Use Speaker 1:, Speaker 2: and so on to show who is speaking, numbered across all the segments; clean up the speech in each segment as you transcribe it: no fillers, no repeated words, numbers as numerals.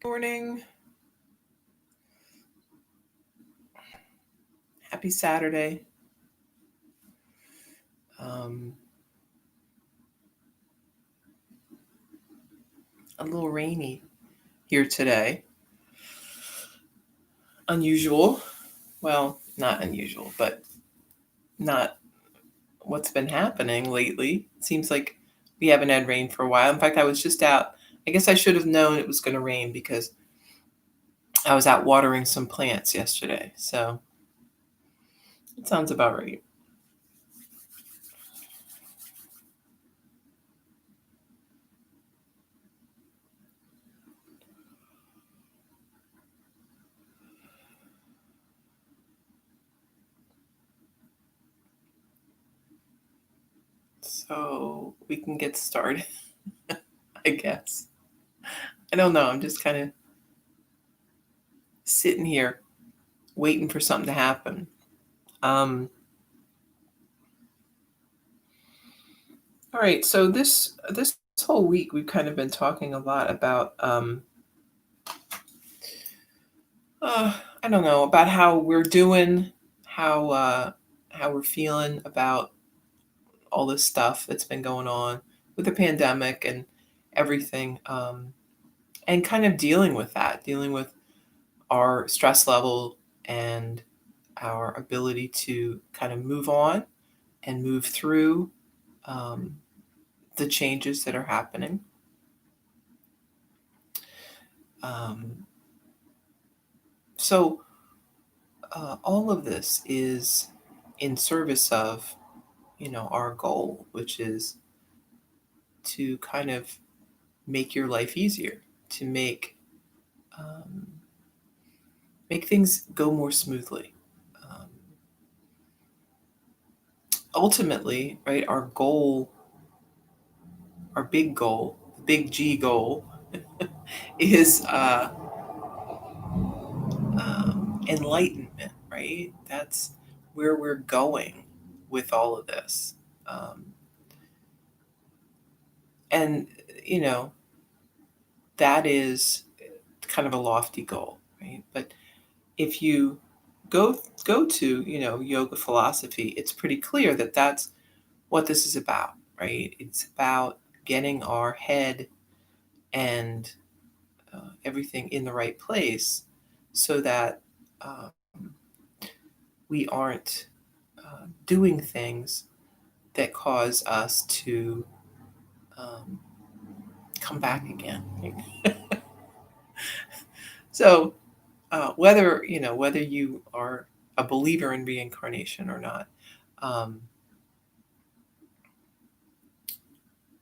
Speaker 1: Morning. Happy Saturday. Um, a little rainy here today. Unusual. Well, not unusual, but not what's been happening lately. Seems like we haven't had rain for a while. In fact, I was just out. I guess I should have known it was going to rain because I was out watering some plants yesterday. So it sounds about right. So we can get started, I guess. I don't know. I'm just kind of sitting here waiting for something to happen. Um, all right. So this whole week we've kind of been talking a lot about I don't know, about how we're doing, how we're feeling about all this stuff that's been going on with the pandemic and everything, and kind of dealing with that, dealing with our stress level and our ability to kind of move on and move through um, the changes that are happening. Um, so all of this is in service of, our goal, which is to kind of make your life easier, to um, make things go more smoothly. Um, Ultimately, right, our goal, our big goal, the big G goal, is enlightenment, right? That's where we're going with all of this. Um, and, you know, that is kind of a lofty goal, right? But if you go to, yoga philosophy, it's pretty clear that that's what this is about, right? It's about getting our head and everything in the right place so that um, we aren't doing things that cause us to um, come back again. Right? So whether you are a believer in reincarnation or not, um,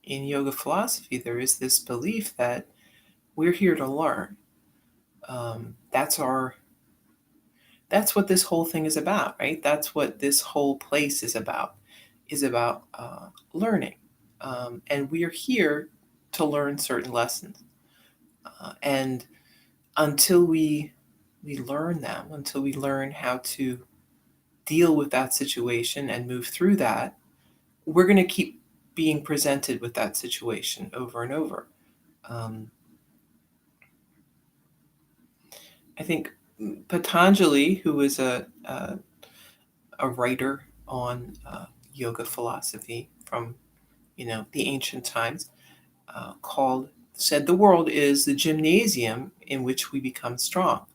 Speaker 1: in yoga philosophy, there is this belief that we're here to learn. That's our that's what this whole thing is about, right? That's what this whole place is about learning, and we are here to learn certain lessons, and until we learn them, until we learn how to deal with that situation and move through that, we're going to keep being presented with that situation over and over. Um, I think Patanjali, who is a writer on yoga philosophy from the ancient times, called said the world is the gymnasium in which we become strong,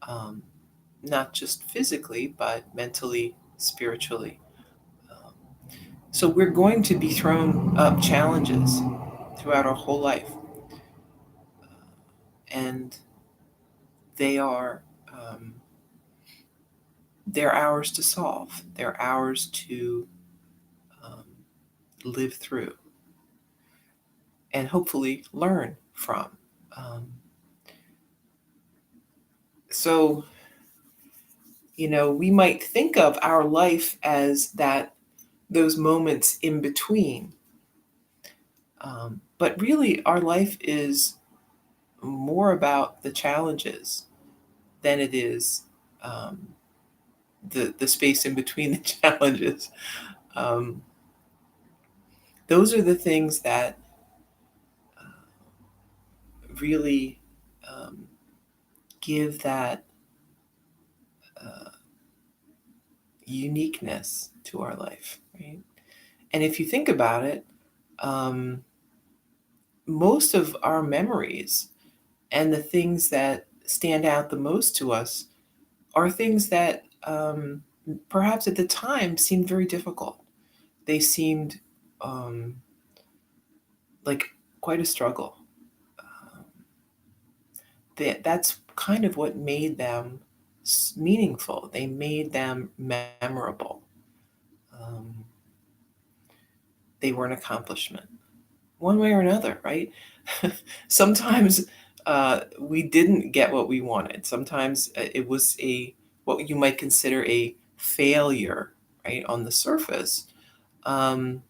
Speaker 1: um, not just physically but mentally, spiritually. Um, so we're going to be thrown up challenges throughout our whole life, and they are um, they're ours to solve. They're ours to um, live through and hopefully learn from. Um, so, we might think of our life as those moments in between. But really, our life is more about the challenges than it is um, the space in between the challenges. Um, those are the things that really um, give that uh, uniqueness to our life, right? And if you think about it, um, most of our memories and the things that stand out the most to us are things that perhaps at the time seemed very difficult. They seemed um, like quite a struggle. Um, that's kind of what made them meaningful. They made them memorable. Um, they were an accomplishment, one way or another, right? Sometimes we didn't get what we wanted. Sometimes it was a what you might consider a failure, right, on the surface. Um,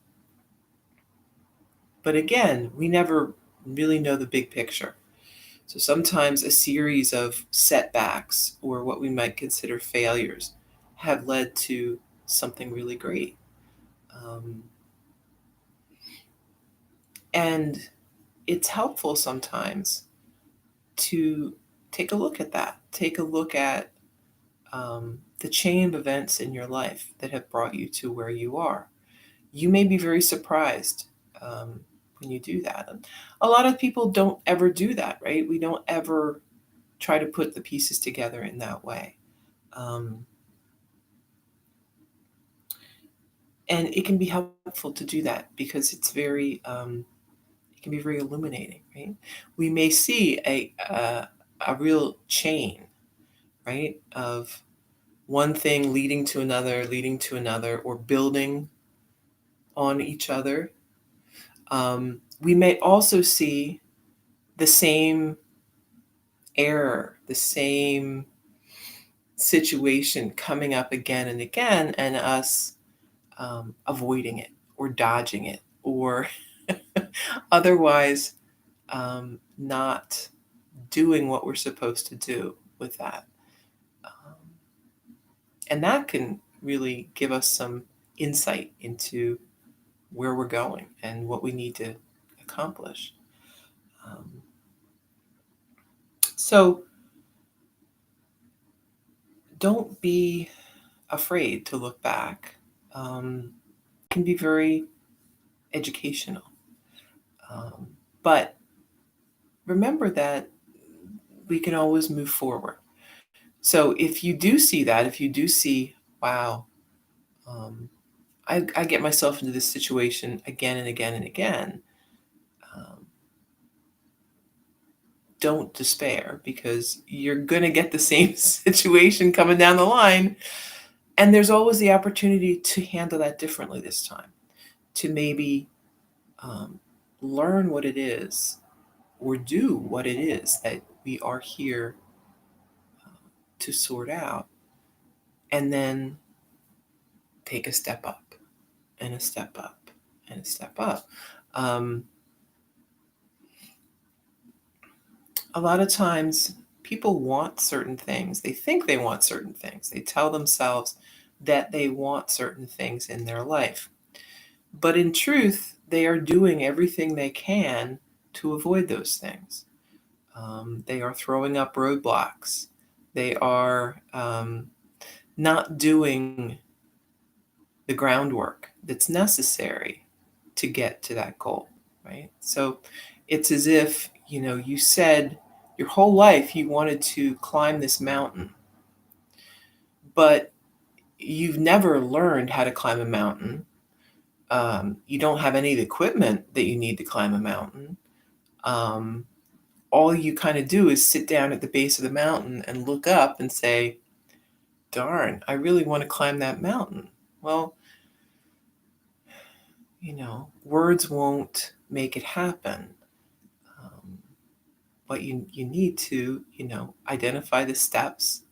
Speaker 1: but again, we never really know the big picture. So sometimes a series of setbacks or what we might consider failures have led to something really great. Um, and it's helpful sometimes to take a look at that. Take a look at the chain of events in your life that have brought you to where you are. You may be very surprised when you do that. And a lot of people don't ever do that, right? We don't ever try to put the pieces together in that way. Um, and it can be helpful to do that because it can be very illuminating, right? We may see a real chain, right, of one thing leading to another, or building on each other. We may also see the same error, the same situation coming up again and again, and us avoiding it or dodging it or otherwise not doing what we're supposed to do with that. Um, and that can really give us some insight into where we're going and what we need to accomplish. Um, so don't be afraid to look back. It can be very educational. Um, but remember that we can always move forward. So if you do see that, if you do see, wow, um, I get myself into this situation again and again and again, um, don't despair because you're going to get the same situation coming down the line. And there's always the opportunity to handle that differently this time, to maybe um, learn what it is or do what it is that we are here to sort out, and then take a step up and a step up and a step up. Um, a lot of times people want certain things. They think they want certain things. They tell themselves that they want certain things in their life. But in truth, they are doing everything they can to avoid those things. They are throwing up roadblocks. They are not doing the groundwork that's necessary to get to that goal, right? So it's as if, you said your whole life you wanted to climb this mountain, but you've never learned how to climb a mountain. You don't have any of the equipment that you need to climb a mountain. Um, all you kind of do is sit down at the base of the mountain and look up and say, darn, I really want to climb that mountain. Well, words won't make it happen. Um, but you need to, identify the steps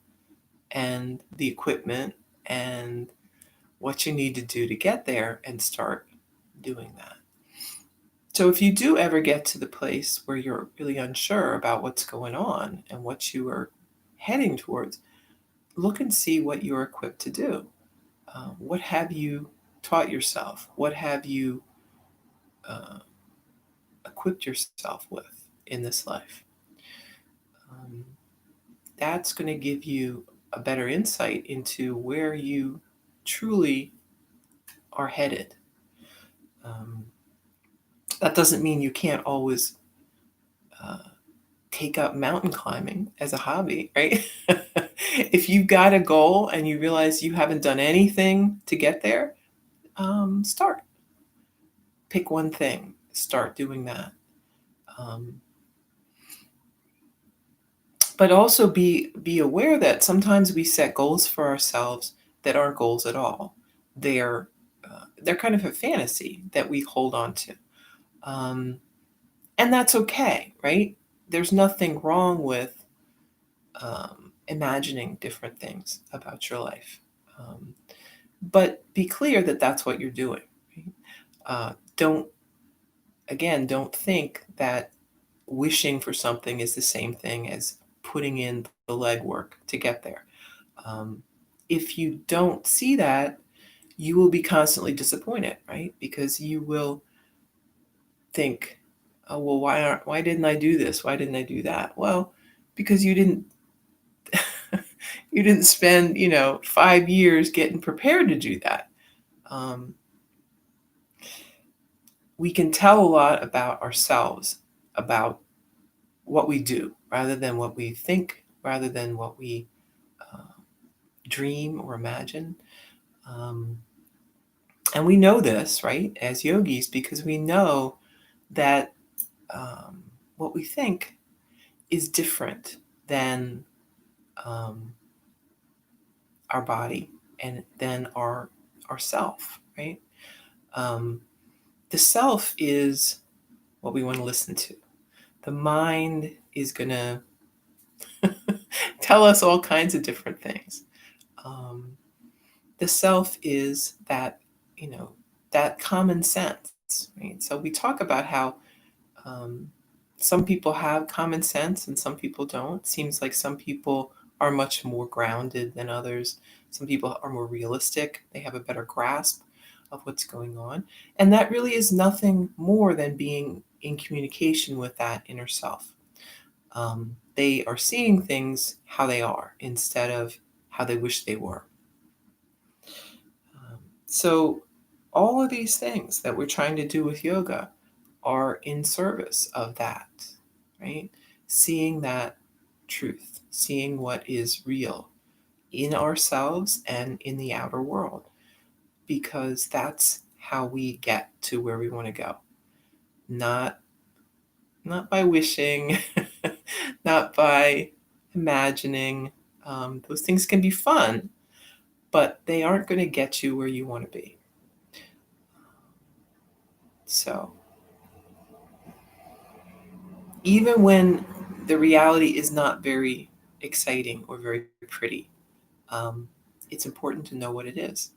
Speaker 1: and the equipment and what you need to do to get there and start doing that. So if you do ever get to the place where you're really unsure about what's going on and what you are heading towards, look and see what you're equipped to do. What have you taught yourself? What have you uh, equipped yourself with in this life? um, that's going to give you a better insight into where you truly are headed. Um, that doesn't mean you can't always uh, take up mountain climbing as a hobby, right? If you've got a goal and you realize you haven't done anything to get there, start. Pick one thing, start doing that. Um, but also be aware that sometimes we set goals for ourselves that aren't goals at all. They're kind of a fantasy that we hold on to, um, and that's okay, right? There's nothing wrong with imagining different things about your life, but be clear that that's what you're doing. Right? Don't think that wishing for something is the same thing as putting in the legwork to get there. Um, if you don't see that, you will be constantly disappointed, right? Because you will think, "Oh, well, why didn't I do this? Why didn't I do that?" Well, because you didn't you didn't spend 5 years getting prepared to do that. Um, we can tell a lot about ourselves, about what we do, rather than what we think, rather than what we uh, dream or imagine. Um, and we know this, right, as yogis, because we know that um, what we think is different than um, our body and then our self, right? Um, the self is what we want to listen to. The mind is going to tell us all kinds of different things. Um, the self is that, you know, that common sense, right? So we talk about how um, some people have common sense and some people don't. Seems like some people are much more grounded than others. Some people are more realistic. They have a better grasp of what's going on. And that really is nothing more than being in communication with that inner self. They are seeing things how they are instead of how they wish they were. So, all of these things that we're trying to do with yoga are in service of that, right? Seeing that truth, seeing what is real in ourselves and in the outer world, because that's how we get to where we want to go. Not not by wishing, not by imagining. Those things can be fun, but they aren't going to get you where you want to be. So, even when the reality is not very exciting or very pretty, um, it's important to know what it is.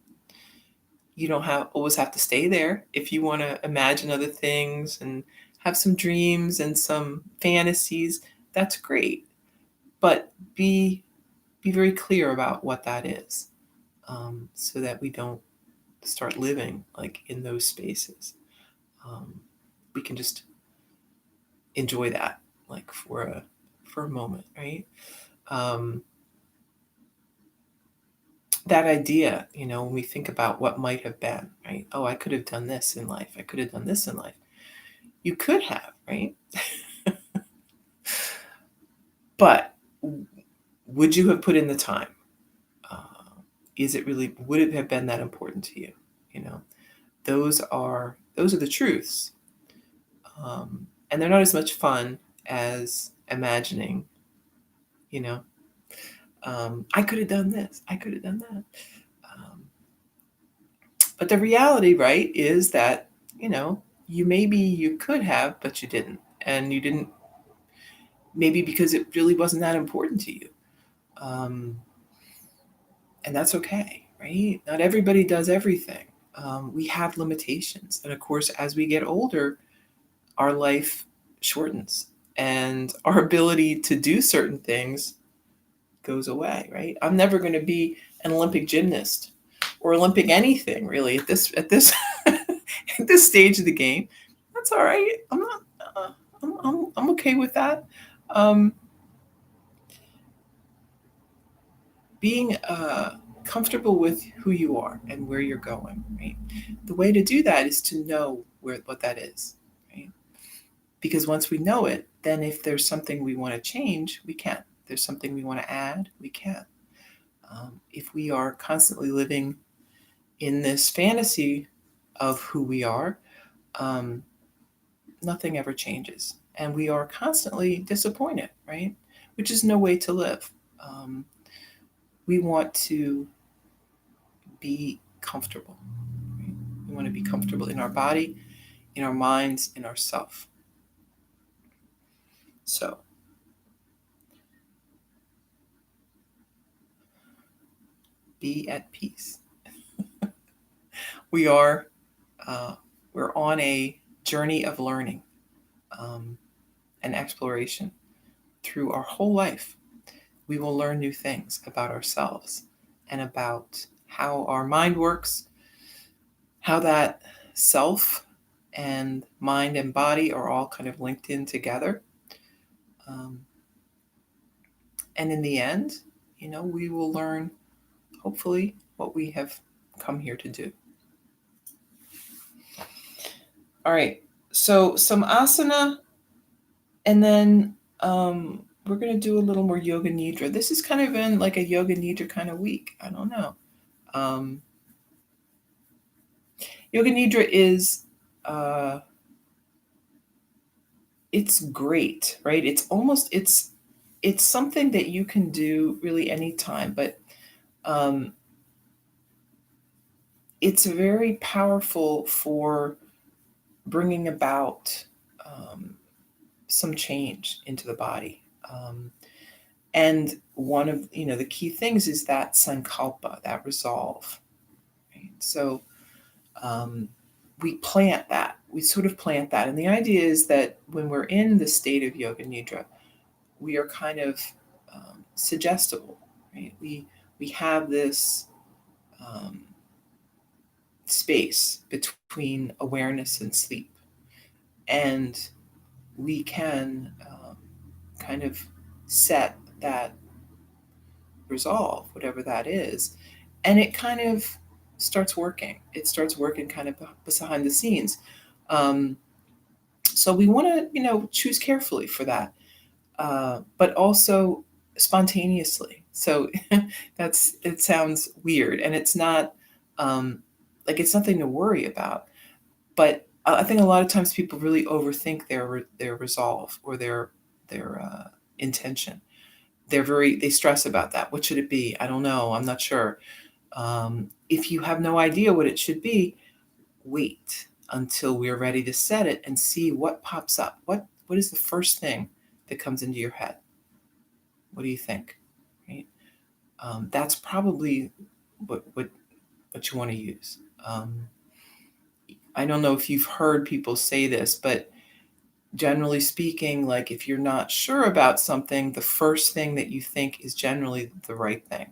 Speaker 1: You don't always have to stay there. If you want to imagine other things and have some dreams and some fantasies, that's great. But be very clear about what that is, so that we don't start living like in those spaces. Um, we can just enjoy that like for a moment, right? Um, that idea, when we think about what might have been, right? Oh, I could have done this in life. I could have done this in life. You could have, right? But would you have put in the time? Uh, would it have been that important to you? You know, those are the truths. And they're not as much fun as imagining, you know, I could have done this. I could have done that. Um, but the reality, right, is that, you could have, but you didn't. And you didn't, maybe because it really wasn't that important to you. Um, and that's okay, right? Not everybody does everything. We have limitations. And of course, as we get older, our life shortens and our ability to do certain things goes away, right? I'm never going to be an Olympic gymnast or Olympic anything really at this at this stage of the game. That's all right. I'm not. I'm okay with that. Um, being comfortable with who you are and where you're going, right? The way to do that is to know what that is, right? Because once we know it, then if there's something we want to change, we can. If there's something we want to add, we can. If we are constantly living in this fantasy of who we are, um, nothing ever changes. And we are constantly disappointed, right? Which is no way to live. Um, we want to be comfortable. Right? We want to be comfortable in our body, in our minds, in ourself. So, be at peace. We are we're on a journey of learning um, and exploration through our whole life. We will learn new things about ourselves and about how our mind works, how that self and mind and body are all kind of linked in together. Um, and in the end, we will learn, hopefully, what we have come here to do. All right. So some asana, and then we're going to do a little more yoga nidra. This is kind of in like a yoga nidra kind of week. I don't know. Yoga nidra is it's great, right? It's something that you can do really anytime, but it's very powerful for bringing about some change into the body. And one of the key things is that sankalpa, that resolve. Right? So we plant that. We sort of plant that, and the idea is that when we're in the state of yoga nidra, we are kind of suggestible, right? We have this space between awareness and sleep, and we can kind of set that resolve, whatever that is, and it kind of starts working. It starts working kind of behind the scenes. Um, so we want to, choose carefully for that, but also spontaneously. So it sounds weird, and it's not like it's nothing to worry about. But I think a lot of times people really overthink their resolve or their intention. They stress about that. What should it be? I don't know. I'm not sure. If you have no idea what it should be, wait until we're ready to set it and see what pops up. What is the first thing that comes into your head? What do you think? Right? That's probably what you want to use. I don't know if you've heard people say this, but generally speaking, like if you're not sure about something, the first thing that you think is generally the right thing.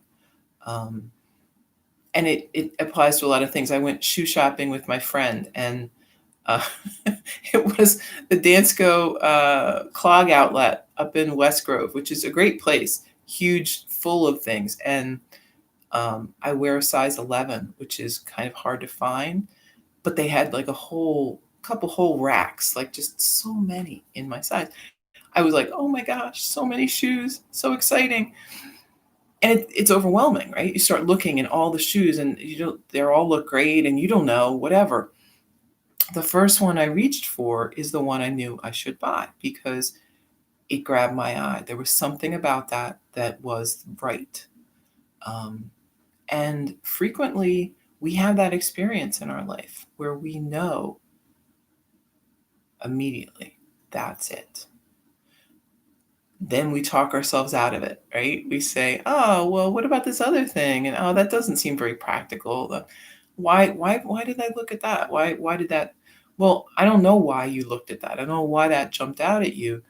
Speaker 1: And it applies to a lot of things. I went shoe shopping with my friend, and uh, it was the Dansko clog outlet up in West Grove, which is a great place, huge, full of things. And I wear a size 11, which is kind of hard to find, but they had like a couple whole racks, like just so many in my size. I was like, oh my gosh, so many shoes, so exciting. And it's overwhelming, right? You start looking at all the shoes, and they all look great, and you don't know, whatever. The first one I reached for is the one I knew I should buy because it grabbed my eye. There was something about that was right. Um, and frequently we have that experience in our life where we know immediately that's it. Then we talk ourselves out of it, right? We say, oh, well, what about this other thing? And oh, that doesn't seem very practical. Why did I look at that? Why did that? Well, I don't know why you looked at that. I don't know why that jumped out at you,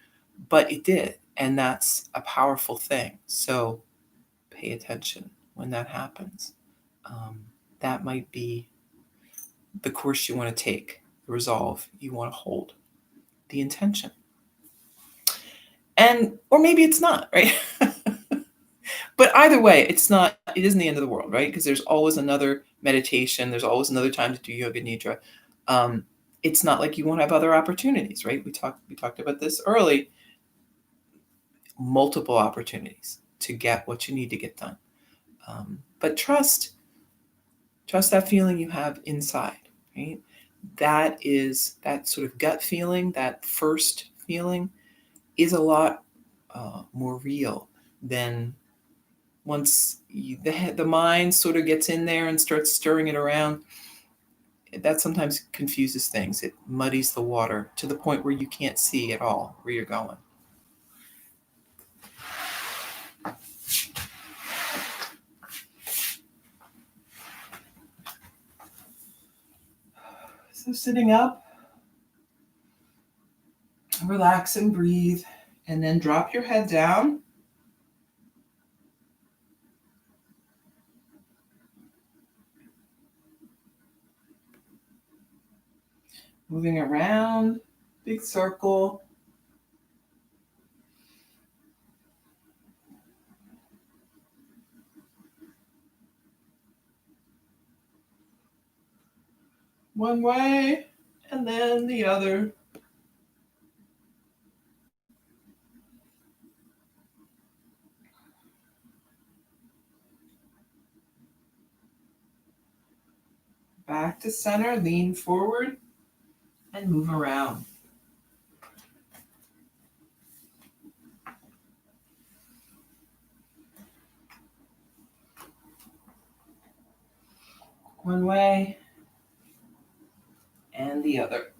Speaker 1: but it did. And that's a powerful thing. So pay attention when that happens. Um, that might be the course you want to take, the resolve you want to hold, the intention. And or maybe it's not, right? But But either way, it isn't the end of the world, right? Because there's always another meditation. There's always another time to do yoga nidra. It's not like you won't have other opportunities, right? We talked about this early. Multiple opportunities to get what you need to get done. But trust that feeling you have inside, right? That sort of gut feeling, that first feeling, is a lot more real than once the mind sort of gets in there and starts stirring it around. That sometimes confuses things. It muddies the water to the point where you can't see at all where you're going. So sitting up, relax and breathe, and then drop your head down. Moving around, big circle. One way, and then the other. Back to center, lean forward, and move around. One way, and the other.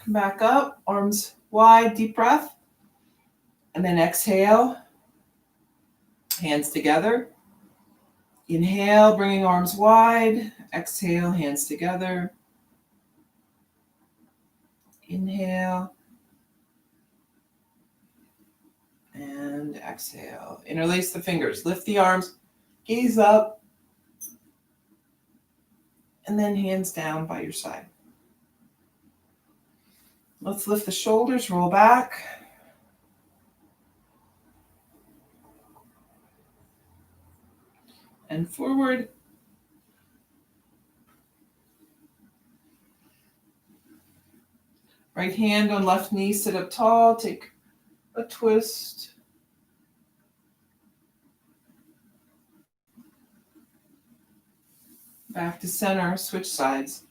Speaker 1: Come back up, arms wide, deep breath. And then exhale, hands together. Inhale, bringing arms wide. Exhale, hands together. Inhale. And exhale. Interlace the fingers. Lift the arms. Gaze up. And then hands down by your side. Let's lift the shoulders, roll back. And forward. Right hand on left knee, sit up tall, take a twist. Back to center, switch sides.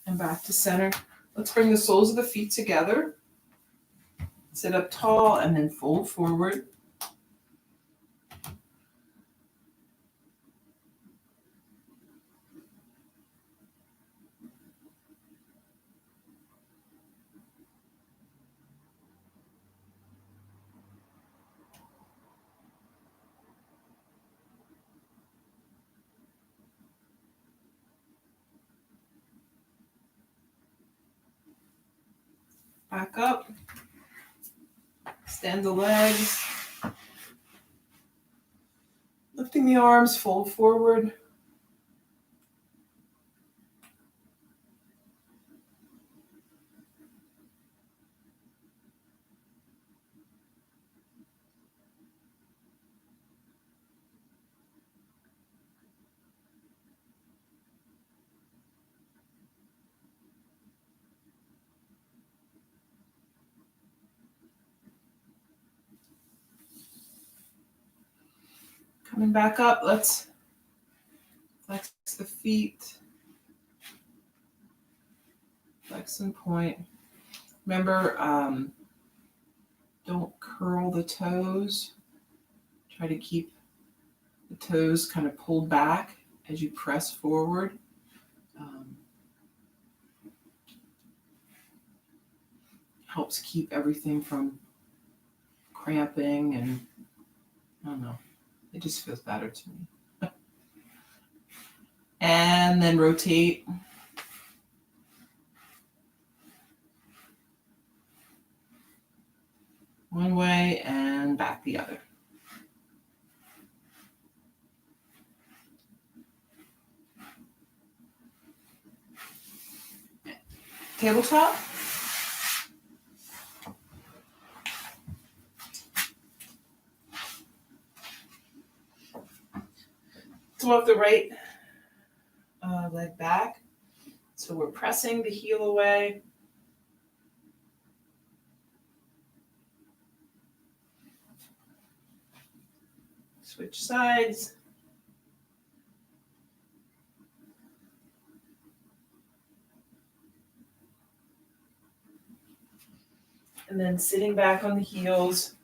Speaker 1: And back to center. Let's bring the soles of the feet together. Sit up tall and then fold forward. Back up. Extend the legs. Lifting the arms, fold forward. Coming back up, let's flex the feet. Flex and point. Remember, don't curl the toes. Try to keep the toes kind of pulled back as you press forward. Helps keep everything from cramping, and I don't know, it just feels better to me. And then rotate. one way and back the other. Tabletop. So walk the right leg back. So we're pressing the heel away. Switch sides. And then sitting back on the heels.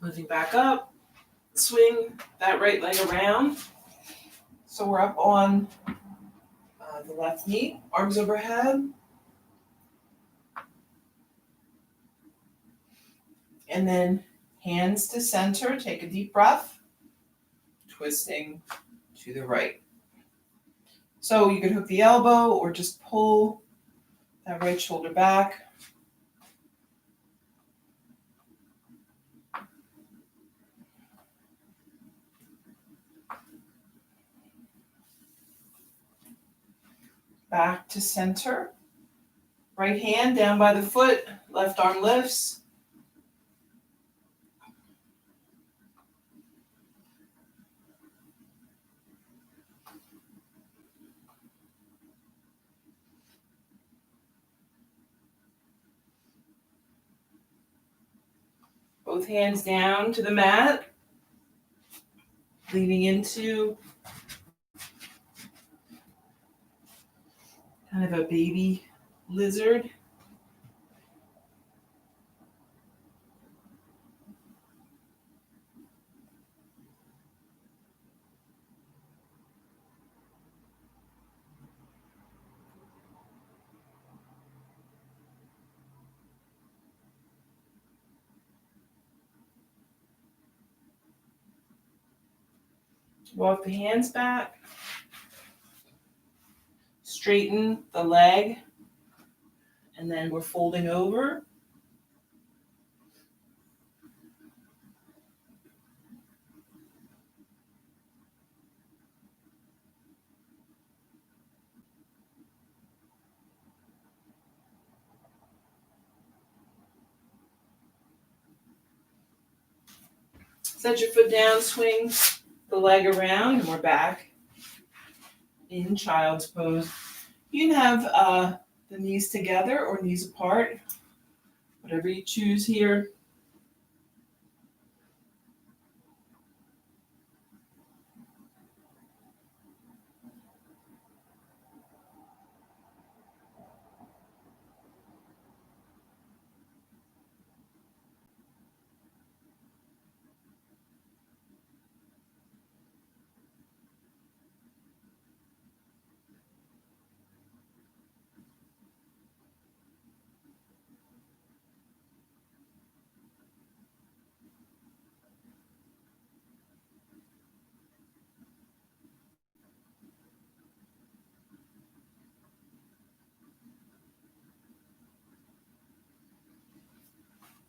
Speaker 1: Moving back up, swing that right leg around. So we're up on the left knee, arms overhead. And then hands to center, take a deep breath, twisting to the right. So you could hook the elbow or just pull that right shoulder back. Back to center. Right hand down by the foot, left arm lifts. Both hands down to the mat, leaning into kind of a baby lizard. Walk the hands back. Straighten the leg. And then we're folding over. Set your foot down, swing the leg around, and we're back in child's pose. You can have the knees together or knees apart, whatever you choose here.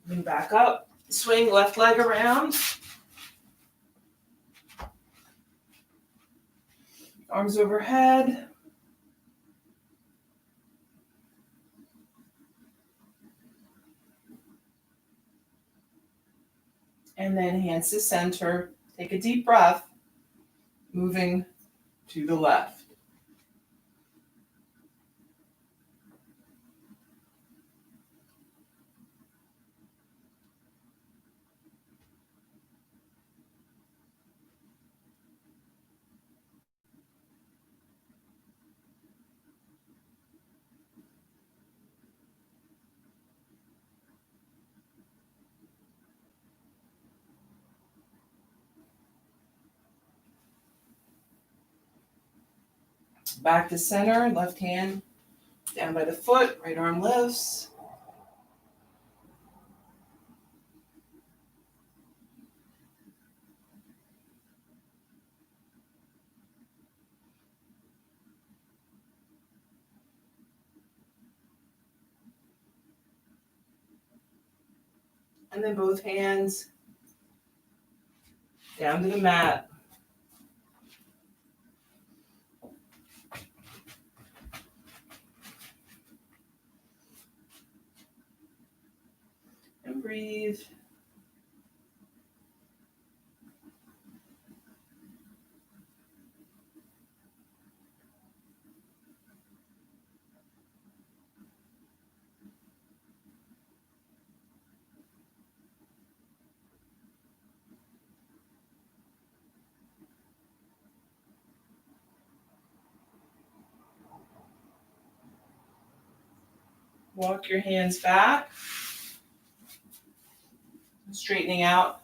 Speaker 1: Moving back up, swing left leg around. Arms overhead. And then hands to center. Take a deep breath, moving to the left. Back to center, left hand down by the foot, right arm lifts. And then both hands down to the mat. And breathe. Walk your hands back, straightening out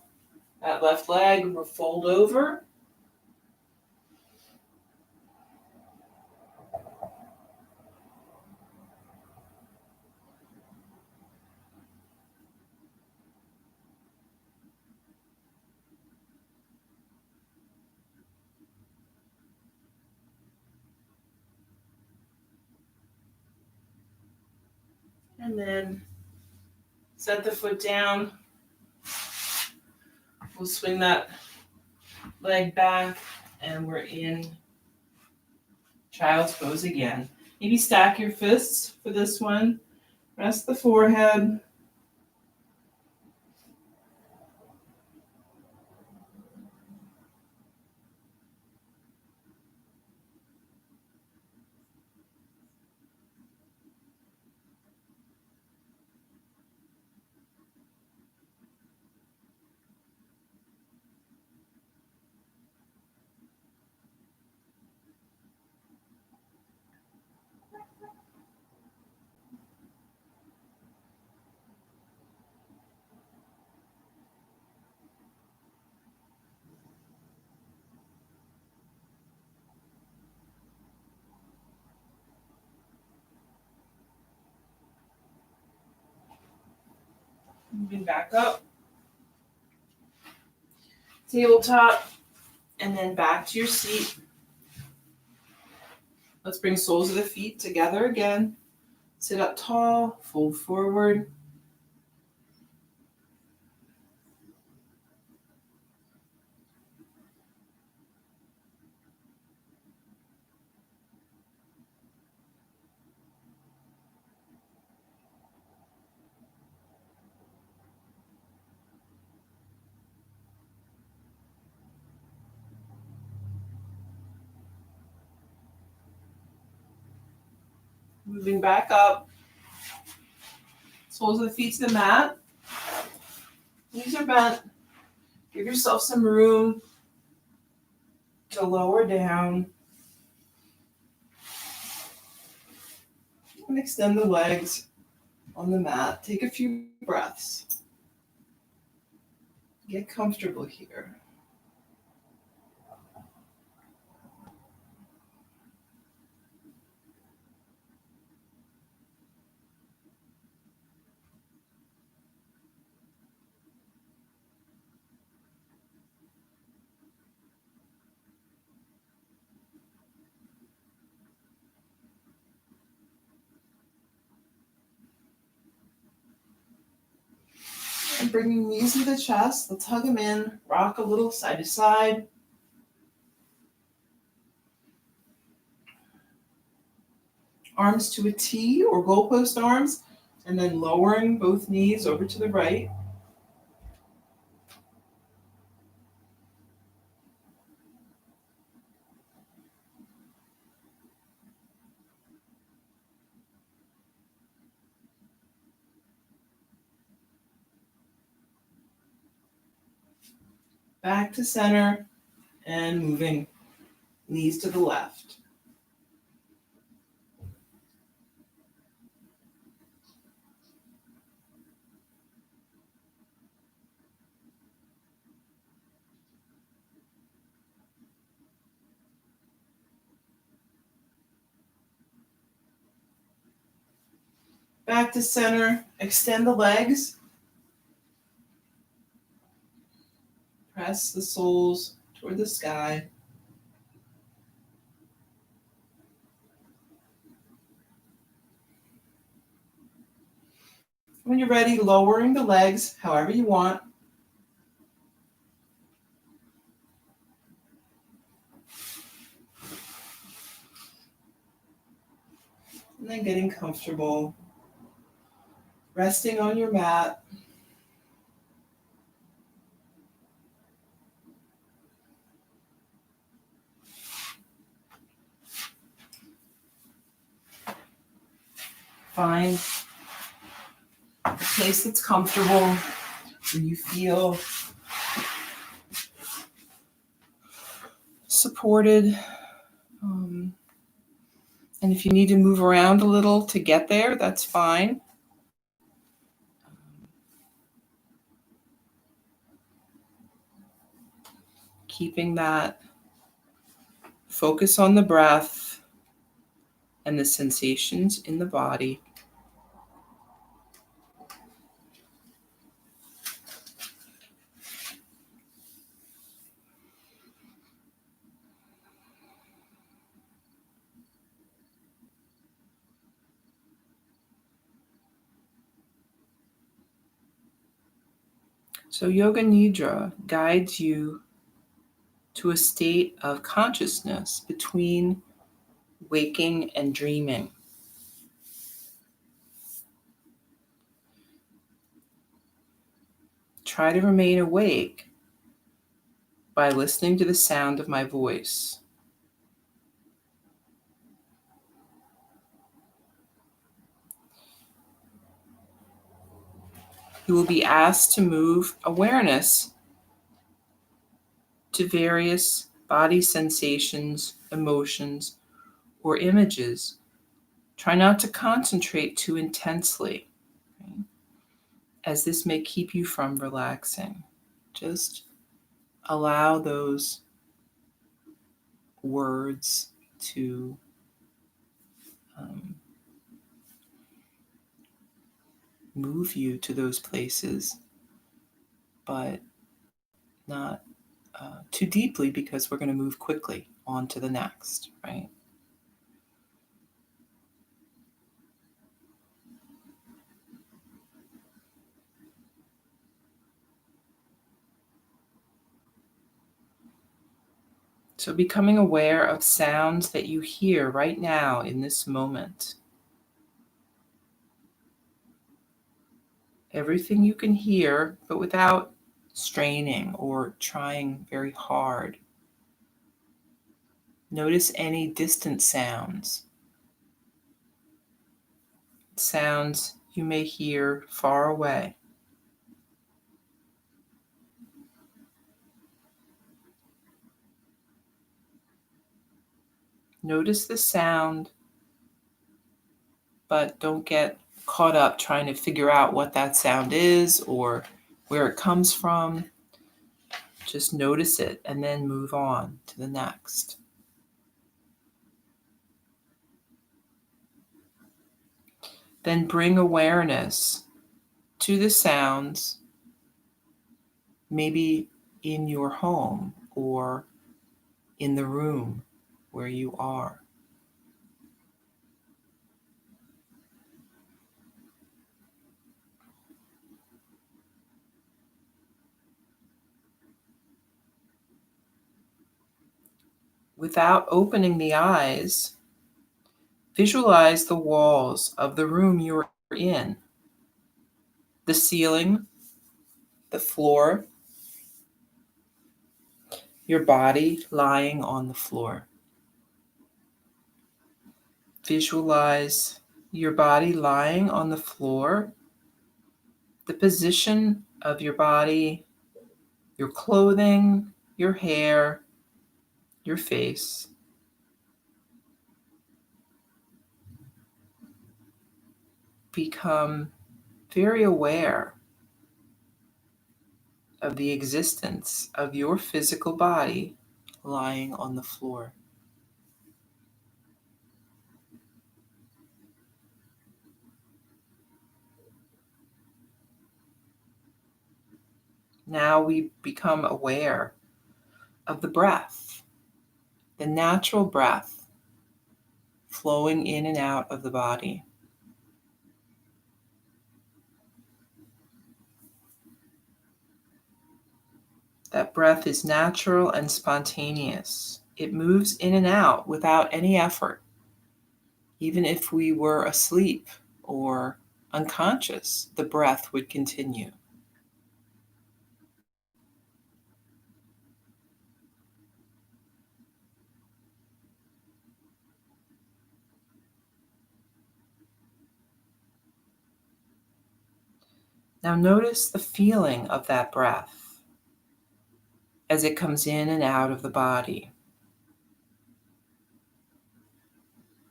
Speaker 1: that left leg, or fold over. And then set the foot down. We'll swing that leg back, and we're in child's pose again. Maybe stack your fists for this one. Rest the forehead. Moving back up. Tabletop, and then back to your seat. Let's bring soles of the feet together again. Sit up tall, fold forward. Moving back up. Soles of the feet to the mat. Knees are bent. Give yourself some room to lower down. And extend the legs on the mat. Take a few breaths. Get comfortable here. And bringing knees to the chest, let's hug them in, rock a little side to side. Arms to a T or goalpost arms, and then lowering both knees over to the right. Back to center, and moving knees to the left. Back to center. Extend the legs. Press the soles toward the sky. When you're ready, lowering the legs however you want. And then getting comfortable. Resting on your mat. Find a place that's comfortable, where you feel supported. And if you need to move around a little to get there, that's fine. Keeping that focus on the breath and the sensations in the body. So Yoga Nidra guides you to a state of consciousness between waking and dreaming. Try to remain awake by listening to the sound of my voice. You will be asked to move awareness to various body sensations, emotions, or images. Try not to concentrate too intensely, right? As this may keep you from relaxing. Just allow those words to move you to those places, but not too deeply, because we're going to move quickly on to the next, right? So becoming aware of sounds that you hear right now in this moment. Everything you can hear, but without straining or trying very hard. Notice any distant sounds. Sounds you may hear far away. Notice the sound, but don't get caught up trying to figure out what that sound is or where it comes from. Just notice it and then move on to the next. Then bring awareness to the sounds, maybe in your home or in the room where you are. Without opening the eyes, visualize the walls of the room you're in, the ceiling, the floor, your body lying on the floor. Visualize your body lying on the floor, the position of your body, your clothing, your hair, your face. Become very aware of the existence of your physical body lying on the floor. Now we become aware of the breath, the natural breath flowing in and out of the body. That breath is natural and spontaneous. It moves in and out without any effort. Even if we were asleep or unconscious, the breath would continue. Now notice the feeling of that breath as it comes in and out of the body.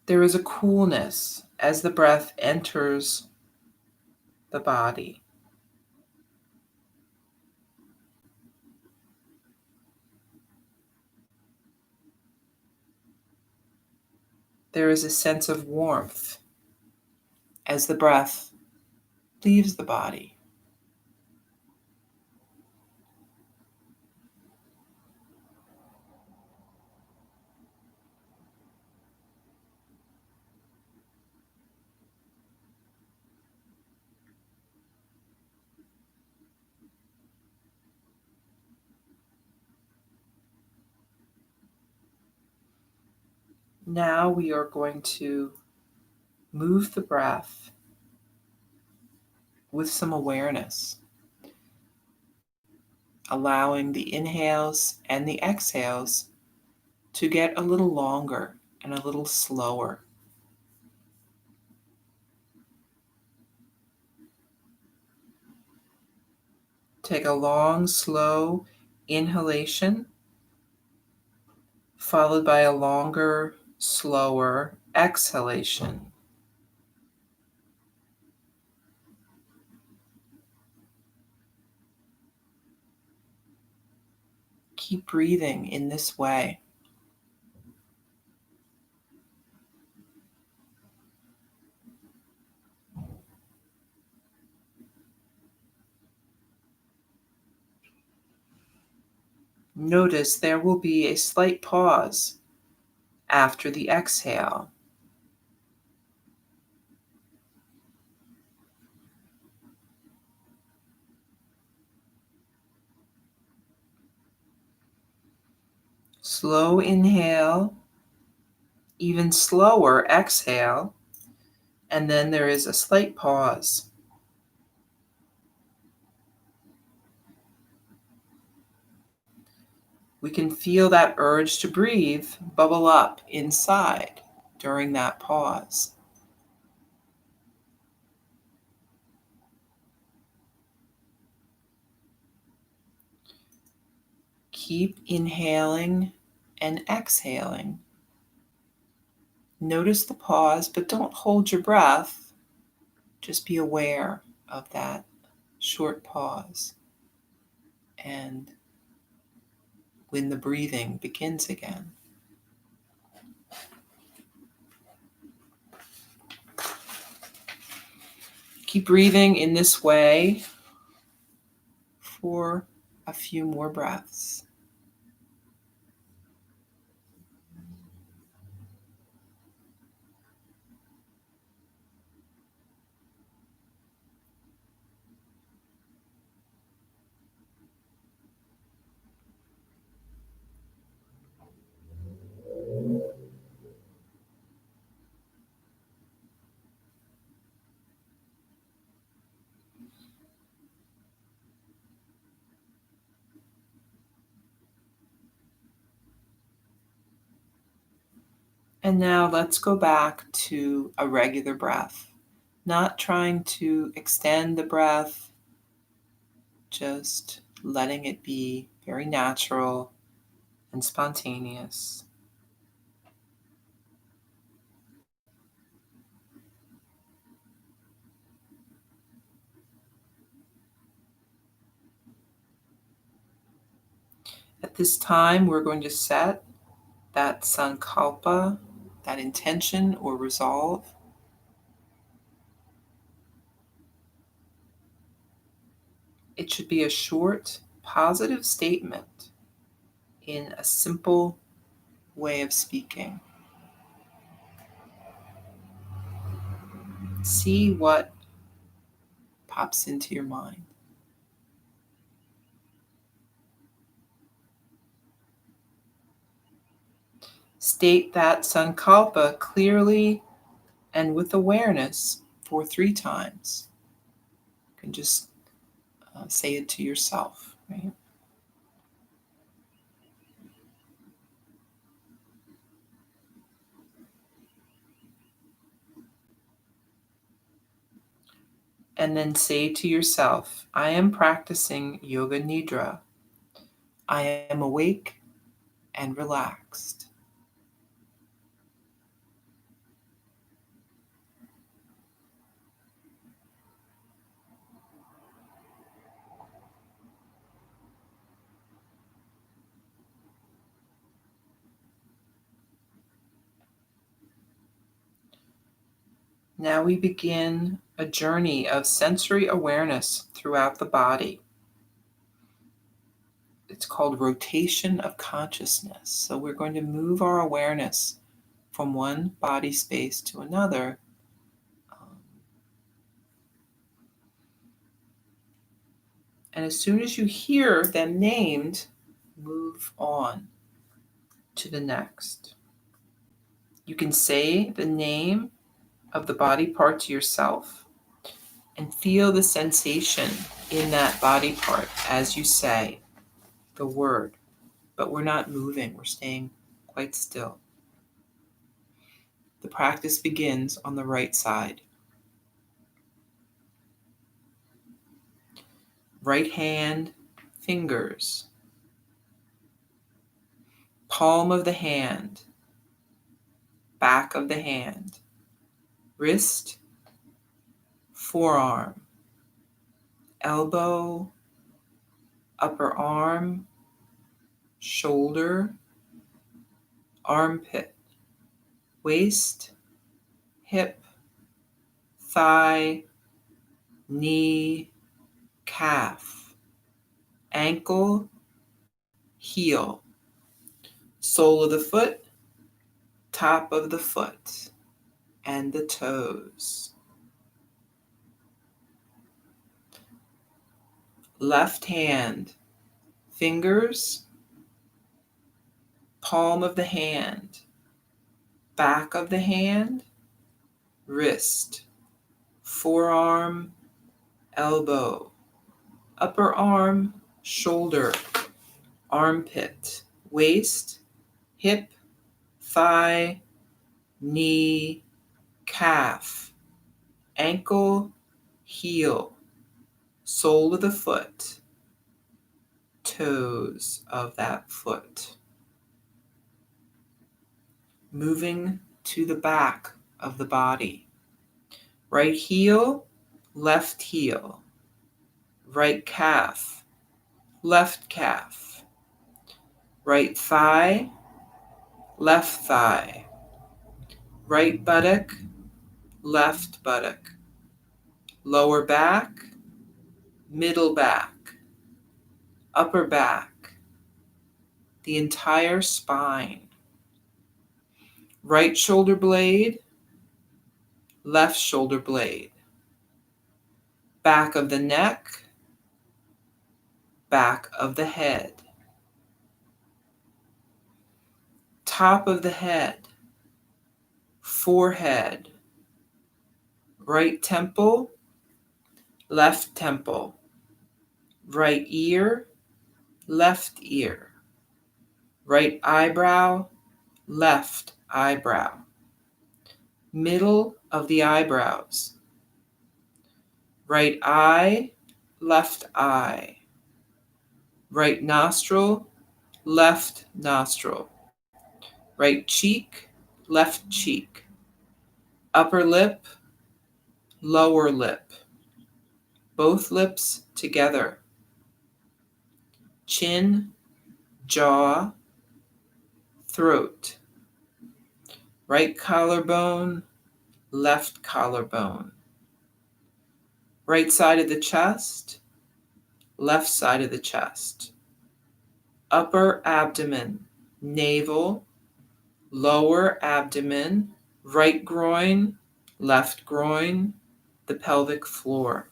Speaker 1: There is a coolness as the breath enters the body. There is a sense of warmth as the breath leaves the body. Now we are going to move the breath with some awareness, allowing the inhales and the exhales to get a little longer and a little slower. Take a long, slow inhalation, followed by a longer, slower exhalation. Keep breathing in this way. Notice there will be a slight pause after the exhale. Slow inhale, even slower exhale, and then there is a slight pause. We can feel that urge to breathe bubble up inside during that pause. Keep inhaling and exhaling. Notice the pause, but don't hold your breath. Just be aware of that short pause. And when the breathing begins again. Keep breathing in this way for a few more breaths. And now let's go back to a regular breath, not trying to extend the breath, just letting it be very natural and spontaneous. At this time, we're going to set that sankalpa, that intention or resolve. It should be a short positive statement in a simple way of speaking. See what pops into your mind. State that sankalpa clearly and with awareness for 3 times. You can just say it to yourself, right? And then say to yourself, I am practicing Yoga Nidra. I am awake and relaxed. Now we begin a journey of sensory awareness throughout the body. It's called rotation of consciousness. So we're going to move our awareness from one body space to another. And as soon as you hear them named, move on to the next. You can say the name of the body part to yourself and feel the sensation in that body part as you say the word. But we're not moving, we're staying quite still. The practice begins on the right side. Right hand, fingers, palm of the hand, back of the hand, wrist, forearm, elbow, upper arm, shoulder, armpit, waist, hip, thigh, knee, calf, ankle, heel, sole of the foot, top of the foot, and the toes. Left hand, fingers, palm of the hand, back of the hand, wrist, forearm, elbow, upper arm, shoulder, armpit, waist, hip, thigh, knee, calf, ankle, heel, sole of the foot, toes of that foot. Moving to the back of the body. Right heel, left heel, right calf, left calf, right thigh, left thigh, right buttock, left buttock, lower back, middle back, upper back, the entire spine, right shoulder blade, left shoulder blade, back of the neck, back of the head, top of the head, forehead, right temple, left temple, right ear, left ear, right eyebrow, left eyebrow, middle of the eyebrows, right eye, left eye, right nostril, left nostril, right cheek, left cheek, upper lip, lower lip, both lips together, chin, jaw, throat, right collarbone, left collarbone, right side of the chest, left side of the chest, upper abdomen, navel, lower abdomen, right groin, left groin, the pelvic floor.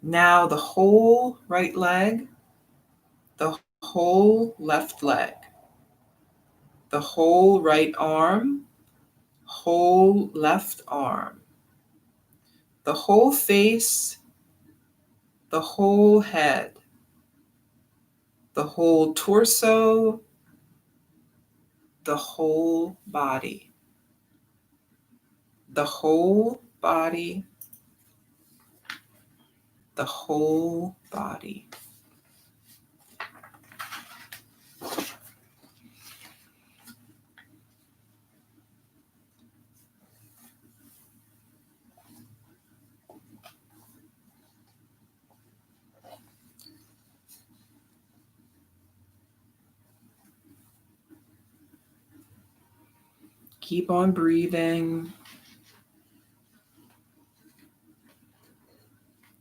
Speaker 1: Now the whole right leg, the whole left leg, the whole right arm, whole left arm, the whole face, the whole head, the whole torso, the whole body, the whole body, the whole body. Keep on breathing.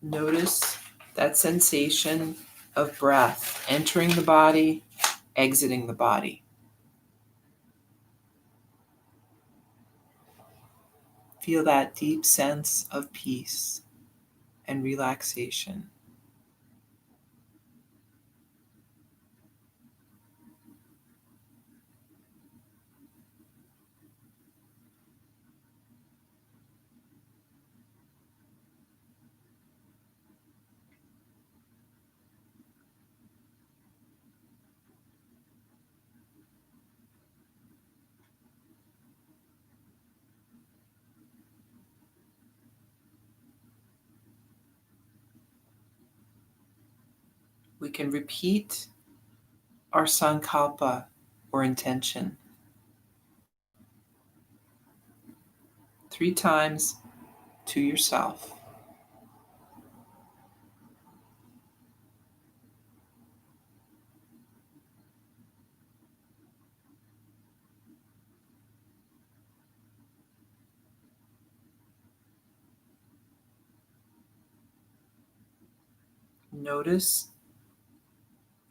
Speaker 1: Notice that sensation of breath entering the body, exiting the body. Feel that deep sense of peace and relaxation. We can repeat our sankalpa or intention 3 times to yourself. Notice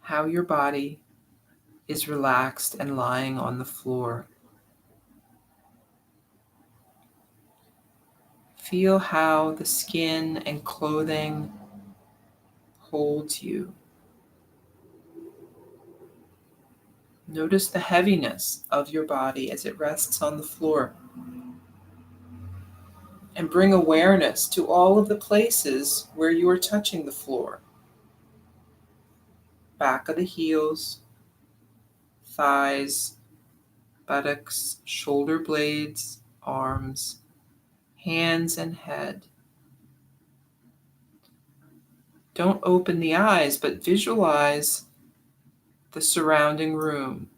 Speaker 1: how your body is relaxed and lying on the floor. Feel how the skin and clothing holds you. Notice the heaviness of your body as it rests on the floor. And bring awareness to all of the places where you are touching the floor. Back of the heels, thighs, buttocks, shoulder blades, arms, hands, and head. Don't open the eyes, but visualize the surrounding room.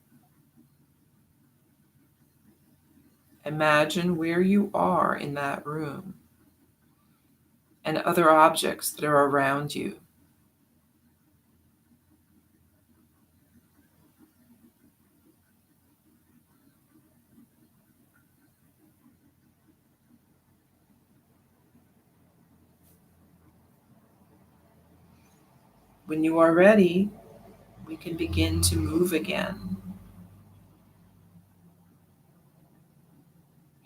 Speaker 1: Imagine where you are in that room and other objects that are around you. When you are ready, we can begin to move again.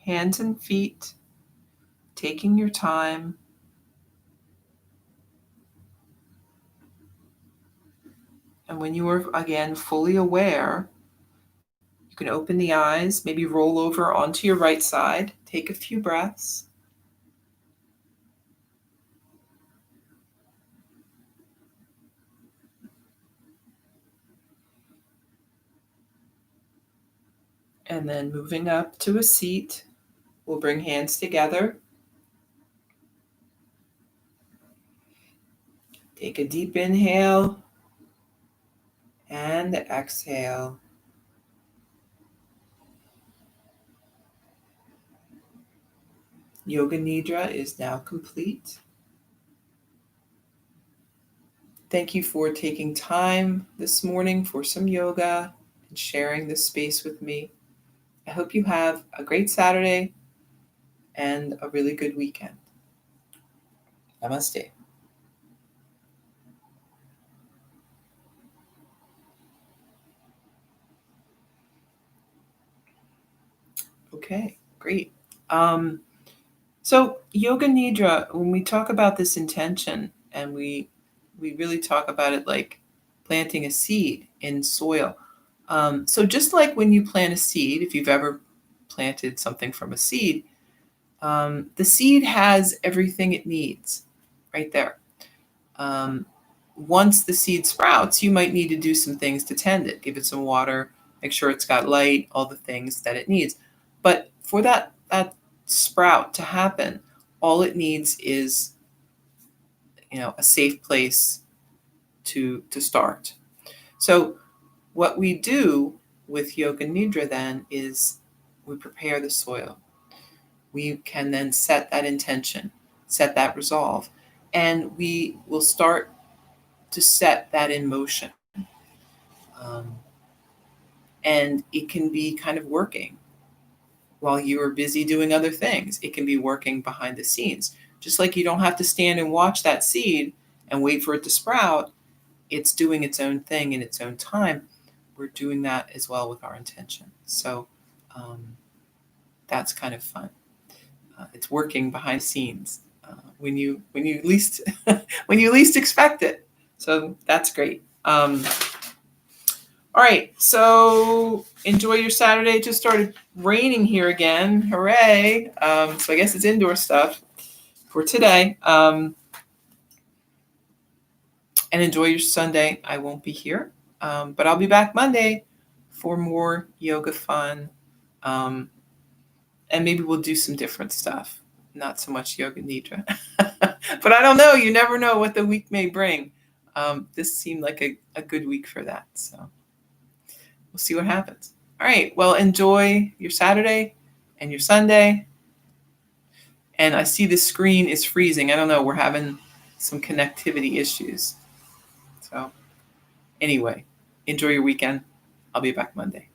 Speaker 1: Hands and feet, taking your time. And when you are again fully aware, you can open the eyes, maybe roll over onto your right side, take a few breaths. And then moving up to a seat, we'll bring hands together. Take a deep inhale and exhale. Yoga Nidra is now complete. Thank you for taking time this morning for some yoga and sharing this space with me. I hope you have a great Saturday and a really good weekend. Namaste. Okay, great. So yoga nidra, when we talk about this intention, and we really talk about it like planting a seed in soil. So just like when you plant a seed, if you've ever planted something from a seed, the seed has everything it needs right there. Um, Once the seed sprouts, you might need to do some things to tend it, give it some water, make sure it's got light, all the things that it needs. But for that sprout to happen, all it needs is, a safe place to start. So what we do with yoga nidra then is we prepare the soil. We can then set that intention, set that resolve, and we will start to set that in motion. Um, and it can be kind of working while you are busy doing other things. It can be working behind the scenes. Just like you don't have to stand and watch that seed and wait for it to sprout, it's doing its own thing in its own time. We're doing that as well with our intention. So that's kind of fun. It's working behind the scenes when you least when you least expect it. So that's great. All right, so enjoy your Saturday. It just started raining here again. Hooray! So I guess it's indoor stuff for today. And enjoy your Sunday. I won't be here, but I'll be back Monday for more yoga fun. And maybe we'll do some different stuff. Not so much yoga nidra. But I don't know. You never know what the week may bring. This seemed like a good week for that. So we'll see what happens. All right. Well, enjoy your Saturday and your Sunday. And I see the screen is freezing. I don't know. We're having some connectivity issues. So anyway, enjoy your weekend. I'll be back Monday.